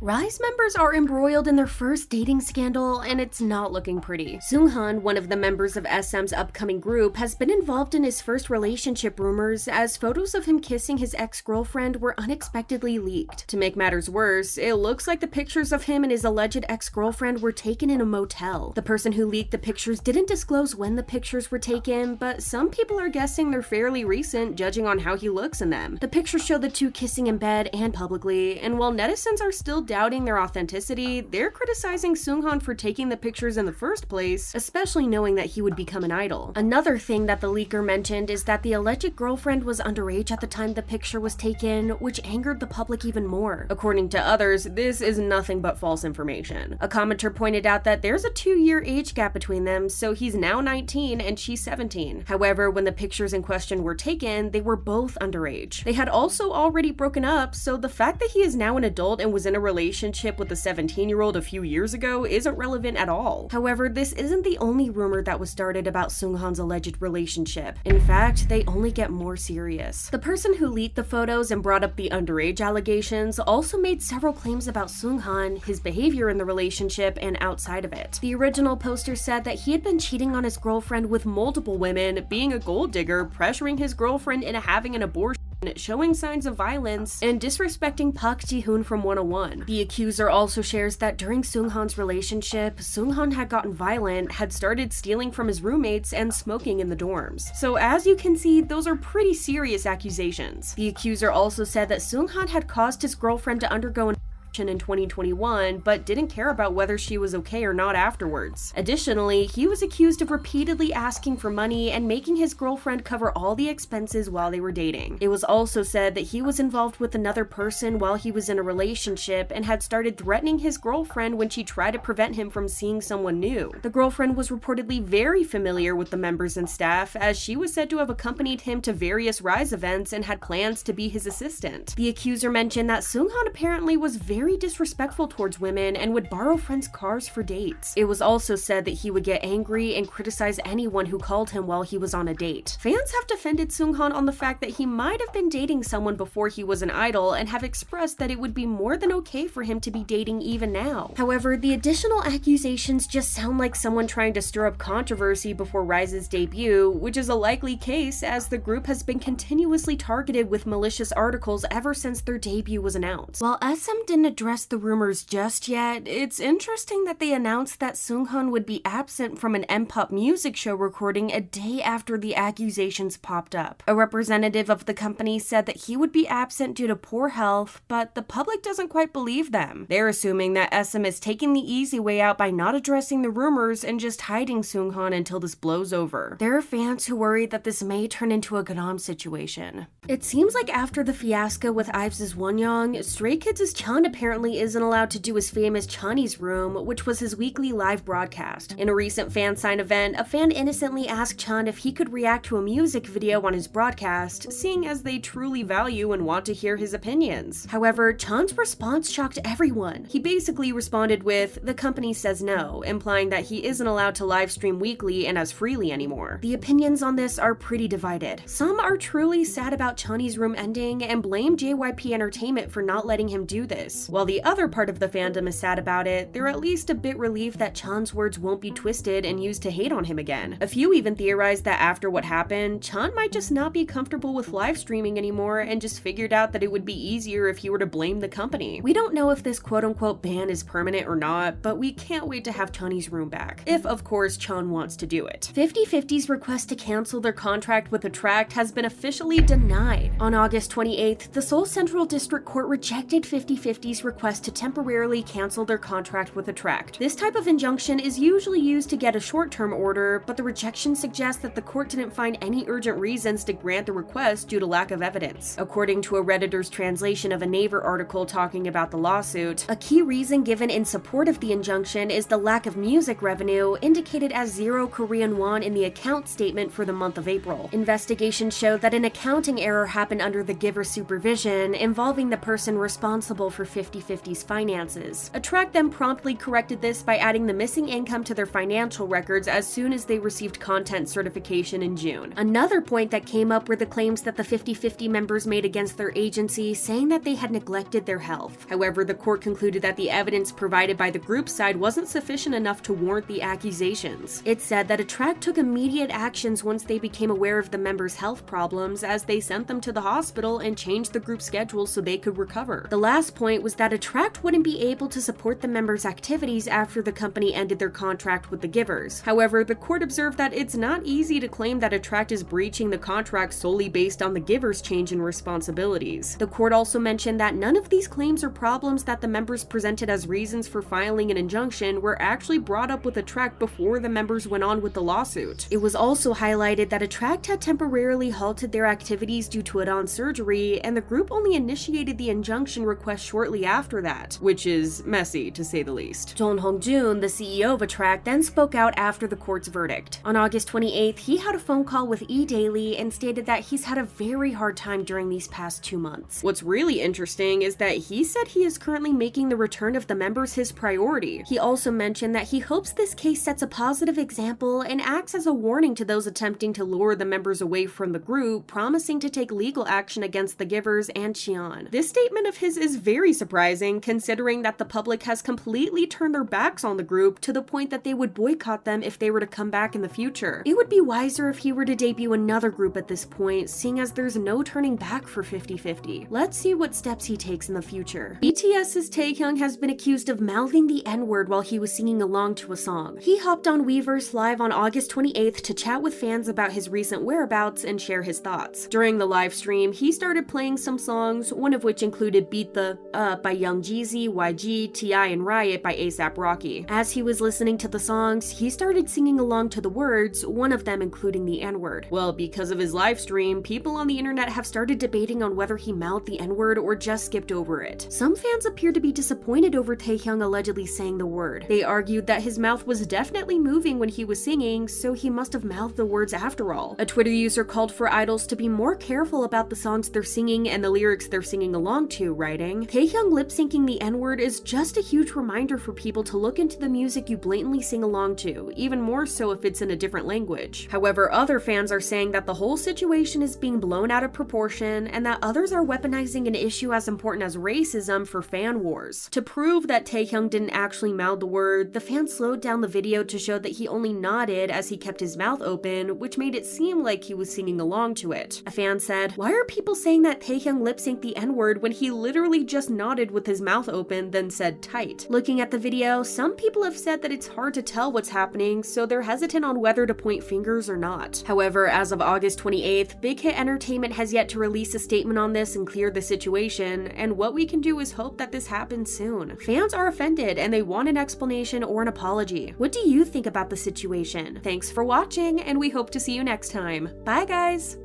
RIIZE members are embroiled in their first dating scandal, and it's not looking pretty. Seunghan, one of the members of SM's upcoming group, has been involved in his first relationship rumors as photos of him kissing his ex-girlfriend were unexpectedly leaked. To make matters worse, it looks like the pictures of him and his alleged ex-girlfriend were taken in a motel. The person who leaked the pictures didn't disclose when the pictures were taken, but some people are guessing they're fairly recent, judging on how he looks in them. The pictures show the two kissing in bed and publicly, and while netizens are still doubting their authenticity, they're criticizing Seunghan for taking the pictures in the first place, especially knowing that he would become an idol. Another thing that the leaker mentioned is that the alleged girlfriend was underage at the time the picture was taken, which angered the public even more. According to others, this is nothing but false information. A commenter pointed out that there's a 2-year age gap between them, so he's now 19 and she's 17. However, when the pictures in question were taken, they were both underage. They had also already broken up, so the fact that he is now an adult and was in a relationship with a 17-year-old a few years ago isn't relevant at all. However, this isn't the only rumor that was started about Seunghan's alleged relationship. In fact, they only get more serious. The person who leaked the photos and brought up the underage allegations also made several claims about Seunghan, his behavior in the relationship, and outside of it. The original poster said that he had been cheating on his girlfriend with multiple women, being a gold digger, pressuring his girlfriend into having an abortion, showing signs of violence, and disrespecting Park Ji-hoon from 101. The accuser also shares that during Seunghan's relationship, Seunghan had gotten violent, had started stealing from his roommates, and smoking in the dorms. So as you can see, those are pretty serious accusations. The accuser also said that Seunghan had caused his girlfriend to undergo an in 2021, but didn't care about whether she was okay or not afterwards. Additionally, he was accused of repeatedly asking for money and making his girlfriend cover all the expenses while they were dating. It was also said that he was involved with another person while he was in a relationship and had started threatening his girlfriend when she tried to prevent him from seeing someone new. The girlfriend was reportedly very familiar with the members and staff, as she was said to have accompanied him to various RIIZE events and had plans to be his assistant. The accuser mentioned that Seunghan apparently was very disrespectful towards women and would borrow friends' cars for dates. It was also said that he would get angry and criticize anyone who called him while he was on a date. Fans have defended Seunghan on the fact that he might have been dating someone before he was an idol and have expressed that it would be more than okay for him to be dating even now. However, the additional accusations just sound like someone trying to stir up controversy before RIIZE's debut, which is a likely case as the group has been continuously targeted with malicious articles ever since their debut was announced. While SM didn't address the rumors just yet, it's interesting that they announced that Seunghan would be absent from an M-pop music show recording a day after the accusations popped up. A representative of the company said that he would be absent due to poor health, but the public doesn't quite believe them. They're assuming that SM is taking the easy way out by not addressing the rumors and just hiding Seunghan until this blows over. There are fans who worry that this may turn into a Gangnam situation. It seems like after the fiasco with IVE's Wonyoung, Stray Kids' Chan apparently isn't allowed to do his famous Chinese Room, which was his weekly live broadcast. In a recent fan sign event, a fan innocently asked Chan if he could react to a music video on his broadcast, seeing as they truly value and want to hear his opinions. However, Chan's response shocked everyone. He basically responded with, "The company says no," implying that he isn't allowed to live stream weekly and as freely anymore. The opinions on this are pretty divided. Some are truly sad about Chinese Room ending and blame JYP Entertainment for not letting him do this, while the other part of the fandom is sad about it. They're at least a bit relieved that Chan's words won't be twisted and used to hate on him again. A few even theorized that after what happened, Chan might just not be comfortable with live streaming anymore and just figured out that it would be easier if he were to blame the company. We don't know if this quote-unquote ban is permanent or not, but we can't wait to have Chinese Room back. If, of course, Chan wants to do it. 50/50's request to cancel their contract with Attrakt has been officially denied. On August 28th, the Seoul Central District Court rejected 50/50's request to temporarily cancel their contract with Attrakt. This type of injunction is usually used to get a short-term order, but the rejection suggests that the court didn't find any urgent reasons to grant the request due to lack of evidence. According to a Redditor's translation of a Naver article talking about the lawsuit, a key reason given in support of the injunction is the lack of music revenue, indicated as 0 Korean won in the account statement for the month of April. Investigations show that an accounting error happened under the giver's supervision, involving the person responsible for 50 50/50's finances. Attrakt then promptly corrected this by adding the missing income to their financial records as soon as they received content certification in June. Another point that came up were the claims that the 50/50 members made against their agency, saying that they had neglected their health. However, the court concluded that the evidence provided by the group's side wasn't sufficient enough to warrant the accusations. It said that Attrakt took immediate actions once they became aware of the members' health problems, as they sent them to the hospital and changed the group's schedule so they could recover. The last point was that Attrakt wouldn't be able to support the members' activities after the company ended their contract with the Givers. However, the court observed that it's not easy to claim that Attrakt is breaching the contract solely based on the Givers' change in responsibilities. The court also mentioned that none of these claims or problems that the members presented as reasons for filing an injunction were actually brought up with Attrakt before the members went on with the lawsuit. It was also highlighted that Attrakt had temporarily halted their activities due to Adon's surgery, and the group only initiated the injunction request shortly after that, which is messy to say the least. John Hong-jun, the CEO of Attrakt, then spoke out after the court's verdict. On August 28th, he had a phone call with E! and stated that he's had a very hard time during these past 2 months. What's really interesting is that he said he is currently making the return of the members his priority. He also mentioned that he hopes this case sets a positive example and acts as a warning to those attempting to lure the members away from the group, promising to take legal action against the Givers and Cheon. This statement of his is very surprising, considering that the public has completely turned their backs on the group to the point that they would boycott them if they were to come back in the future. It would be wiser if he were to debut another group at this point, seeing as there's no turning back for 50/50. Let's see what steps he takes in the future. BTS's Taehyung has been accused of mouthing the N-word while he was singing along to a song. He hopped on Weverse Live on August 28th to chat with fans about his recent whereabouts and share his thoughts. During the live stream, he started playing some songs, one of which included Beat the by Young Jeezy, YG, T.I. and Riot by A$AP Rocky. As he was listening to the songs, he started singing along to the words, one of them including the N-word. Well, because of his live stream, people on the internet have started debating on whether he mouthed the N-word or just skipped over it. Some fans appear to be disappointed over Taehyung allegedly saying the word. They argued that his mouth was definitely moving when he was singing, so he must have mouthed the words after all. A Twitter user called for idols to be more careful about the songs they're singing and the lyrics they're singing along to, writing, "Taehyung lip-syncing the N-word is just a huge reminder for people to look into the music you blatantly sing along to, even more so if it's in a different language." However, other fans are saying that the whole situation is being blown out of proportion and that others are weaponizing an issue as important as racism for fan wars. To prove that Taehyung didn't actually mouth the word, the fan slowed down the video to show that he only nodded as he kept his mouth open, which made it seem like he was singing along to it. A fan said, "Why are people saying that Taehyung lip-synced the N-word when he literally just nodded with his mouth open, then said tight?" Looking at the video, some people have said that it's hard to tell what's happening, so they're hesitant on whether to point fingers or not. However, as of August 28th, Big Hit Entertainment has yet to release a statement on this and clear the situation, and what we can do is hope that this happens soon. Fans are offended and they want an explanation or an apology. What do you think about the situation? Thanks for watching, and we hope to see you next time. Bye guys!